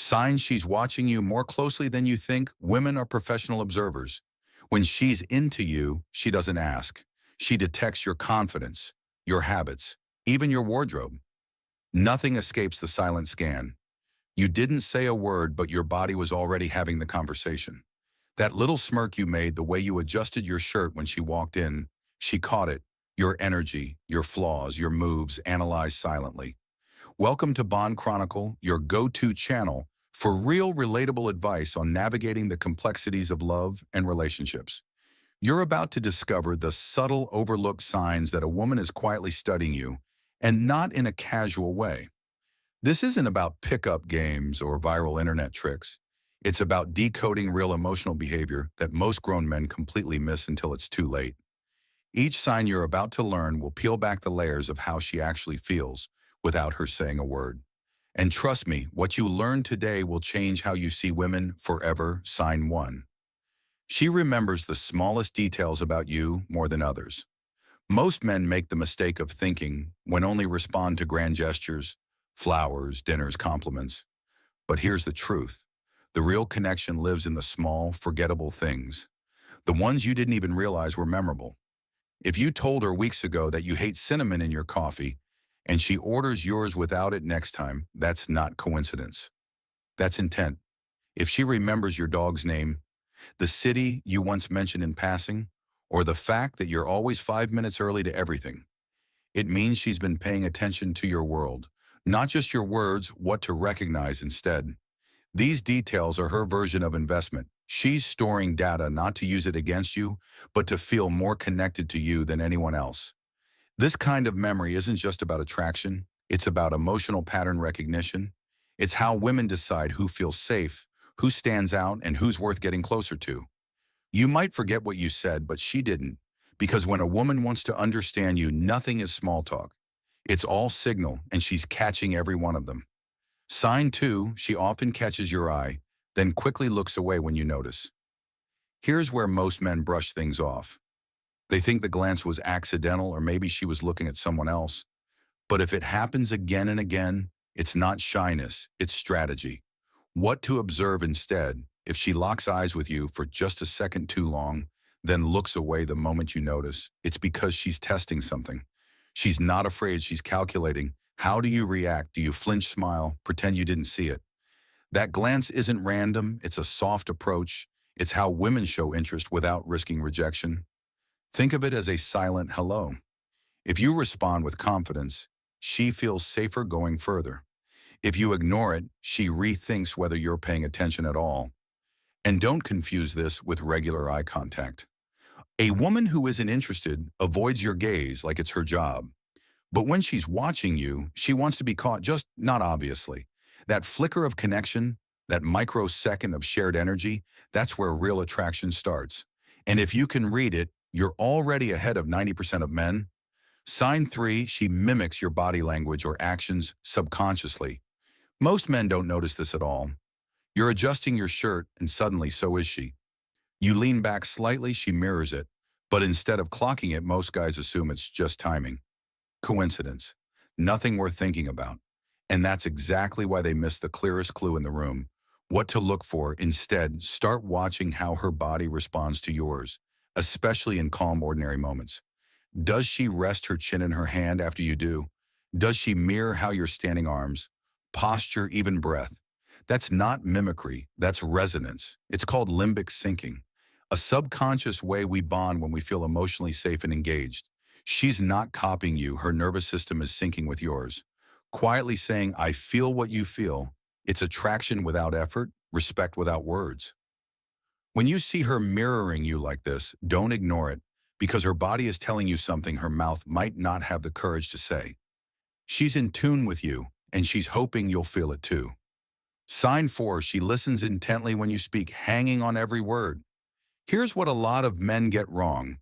Signs she's watching you more closely than you think. Women are professional observers. When she's into you, she doesn't ask. She detects your confidence, your habits, even your wardrobe. Nothing escapes the silent scan. You didn't say a word, but your body was already having the conversation. That little smirk you made, the way you adjusted your shirt when she walked in, she caught it. Your energy, your flaws, your moves analyzed silently. Welcome to Bond Chronicle, your go-to channel for real, relatable advice on navigating the complexities of love and relationships. You're about to discover the subtle, overlooked signs that a woman is quietly studying you, and not in a casual way. This isn't about pickup games or viral internet tricks. It's about decoding real emotional behavior that most grown men completely miss until it's too late. Each sign you're about to learn will peel back the layers of how she actually feels without her saying a word. And trust me, what you learn today will change how you see women forever. Sign 1. She remembers the smallest details about you more than others. Most men make the mistake of thinking when only respond to grand gestures, flowers, dinners, compliments. But here's the truth. The real connection lives in the small, forgettable things. The ones you didn't even realize were memorable. If you told her weeks ago that you hate cinnamon in your coffee, and she orders yours without it next time, that's not coincidence. That's intent. If she remembers your dog's name, the city you once mentioned in passing, or the fact that you're always 5 minutes early to everything, it means she's been paying attention to your world, not just your words, what to recognize instead. These details are her version of investment. She's storing data not to use it against you, but to feel more connected to you than anyone else. This kind of memory isn't just about attraction, it's about emotional pattern recognition. It's how women decide who feels safe, who stands out, and who's worth getting closer to. You might forget what you said, but she didn't, because when a woman wants to understand you, nothing is small talk. It's all signal, and she's catching every one of them. Sign 2, she often catches your eye, then quickly looks away when you notice. Here's where most men brush things off. They think the glance was accidental or maybe she was looking at someone else. But if it happens again and again, it's not shyness, it's strategy. What to observe instead: if she locks eyes with you for just a second too long, then looks away the moment you notice, it's because she's testing something. She's not afraid, she's calculating. How do you react? Do you flinch, smile, pretend you didn't see it? That glance isn't random, it's a soft approach. It's how women show interest without risking rejection. Think of it as a silent hello. If you respond with confidence, she feels safer going further. If you ignore it, she rethinks whether you're paying attention at all. And don't confuse this with regular eye contact. A woman who isn't interested avoids your gaze like it's her job. But when she's watching you, she wants to be caught, just not obviously. That flicker of connection, that microsecond of shared energy, that's where real attraction starts. And if you can read it, you're already ahead of 90% of men. Sign 3, she mimics your body language or actions subconsciously. Most men don't notice this at all. You're adjusting your shirt and suddenly so is she. You lean back slightly, she mirrors it. But instead of clocking it, most guys assume it's just timing. Coincidence. Nothing worth thinking about. And that's exactly why they miss the clearest clue in the room. What to look for. Instead, start watching how her body responds to yours, especially in calm, ordinary moments. Does she rest her chin in her hand after you do? Does she mirror how you're standing, arms, posture, even breath? That's not mimicry, that's resonance. It's called limbic syncing, a subconscious way we bond when we feel emotionally safe and engaged. She's not copying you, her nervous system is syncing with yours. Quietly saying, I feel what you feel. It's attraction without effort, respect without words. When you see her mirroring you like this, don't ignore it, because her body is telling you something her mouth might not have the courage to say. She's in tune with you, and she's hoping you'll feel it too. Sign 4, she listens intently when you speak, hanging on every word. Here's what a lot of men get wrong.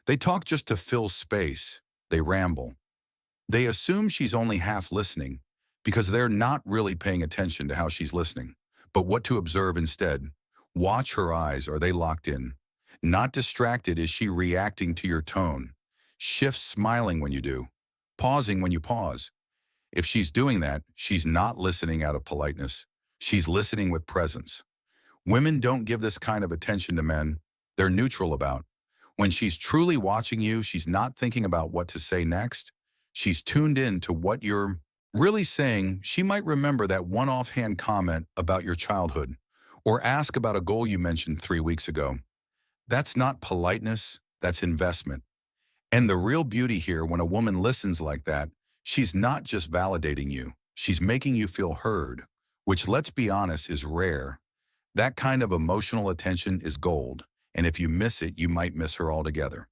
They talk just to fill space. They ramble. They assume she's only half listening because they're not really paying attention to how she's listening. But what to observe instead? Watch her eyes. Are they locked in? Not distracted. Is she reacting to your tone? Shifts, smiling when you do, pausing when you pause. If she's doing that, she's not listening out of politeness. She's listening with presence. Women don't give this kind of attention to men. They're neutral about. When she's truly watching you, she's not thinking about what to say next. She's tuned in to what you're really saying. She might remember that one offhand comment about your childhood or ask about a goal you mentioned 3 weeks ago. That's not politeness, that's investment. And the real beauty here, when a woman listens like that, she's not just validating you, she's making you feel heard, which, let's be honest, is rare. That kind of emotional attention is gold, and if you miss it, you might miss her altogether.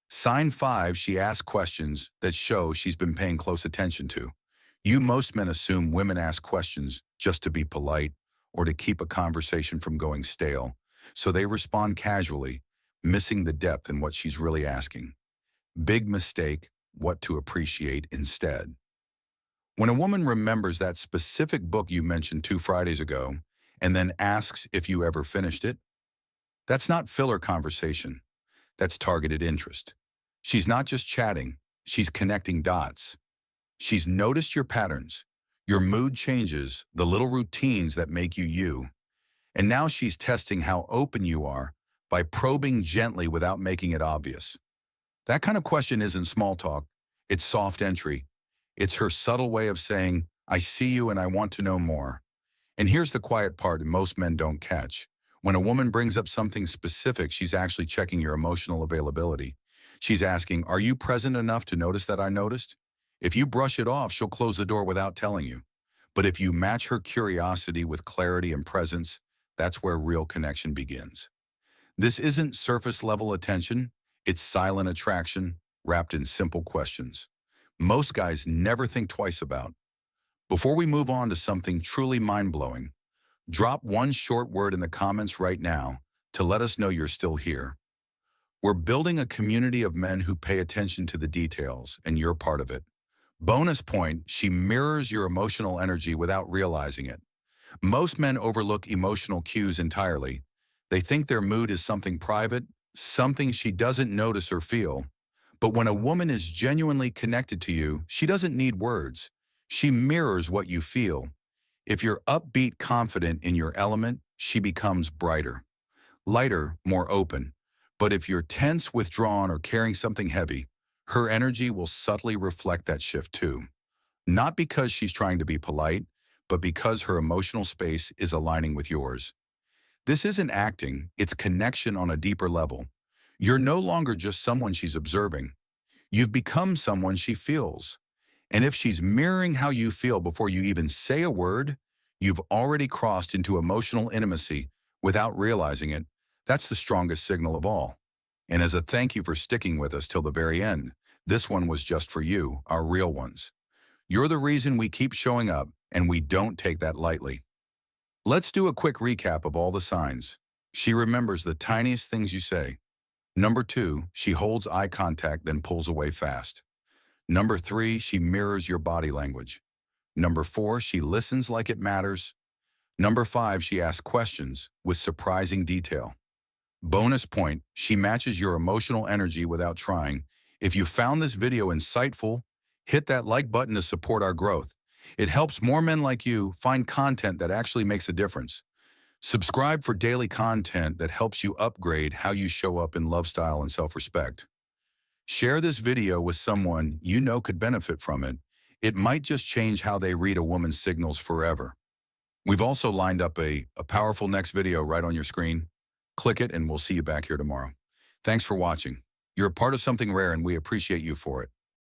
Sign 5, she asks questions that show she's been paying close attention to. Most men assume women ask questions just to be polite or to keep a conversation from going stale, so they respond casually, missing the depth in what she's really asking. Big mistake, what to appreciate instead. When a woman remembers that specific book you mentioned 2 Fridays ago and then asks if you ever finished it, that's not filler conversation. That's targeted interest. She's not just chatting, she's connecting dots. She's noticed your patterns, your mood changes, the little routines that make you you. And now she's testing how open you are by probing gently without making it obvious. That kind of question isn't small talk, it's soft entry. It's her subtle way of saying, I see you and I want to know more. And here's the quiet part most men don't catch. When a woman brings up something specific, she's actually checking your emotional availability. She's asking, are you present enough to notice that I noticed? If you brush it off, she'll close the door without telling you. But if you match her curiosity with clarity and presence, that's where real connection begins. This isn't surface-level attention, it's silent attraction wrapped in simple questions most guys never think twice about. Before we move on to something truly mind-blowing, drop one short word in the comments right now to let us know you're still here. We're building a community of men who pay attention to the details, and you're part of it. Bonus point, she mirrors your emotional energy without realizing it. Most men overlook emotional cues entirely. They think their mood is something private, something she doesn't notice or feel. But when a woman is genuinely connected to you, she doesn't need words. She mirrors what you feel. If you're upbeat, confident in your element, she becomes brighter, lighter, more open. But if you're tense, withdrawn, or carrying something heavy, her energy will subtly reflect that shift too. Not because she's trying to be polite, but because her emotional space is aligning with yours. This isn't acting, it's connection on a deeper level. You're no longer just someone she's observing. You've become someone she feels. And if she's mirroring how you feel before you even say a word, you've already crossed into emotional intimacy without realizing it. That's the strongest signal of all. And as a thank you for sticking with us till the very end, this one was just for you, our real ones. You're the reason we keep showing up, and we don't take that lightly. Let's do a quick recap of all the signs. She remembers the tiniest things you say. Number 2, she holds eye contact then pulls away fast. Number 3, she mirrors your body language. Number 4, she listens like it matters. Number 5, she asks questions with surprising detail. Bonus point, she matches your emotional energy without trying. If you found this video insightful, hit that like button to support our growth. It helps more men like you find content that actually makes a difference. Subscribe for daily content that helps you upgrade how you show up in love style and self-respect. Share this video with someone you know could benefit from it. It might just change how they read a woman's signals forever. We've also lined up a powerful next video right on your screen. Click it and we'll see you back here tomorrow. Thanks for watching. You're a part of something rare and we appreciate you for it.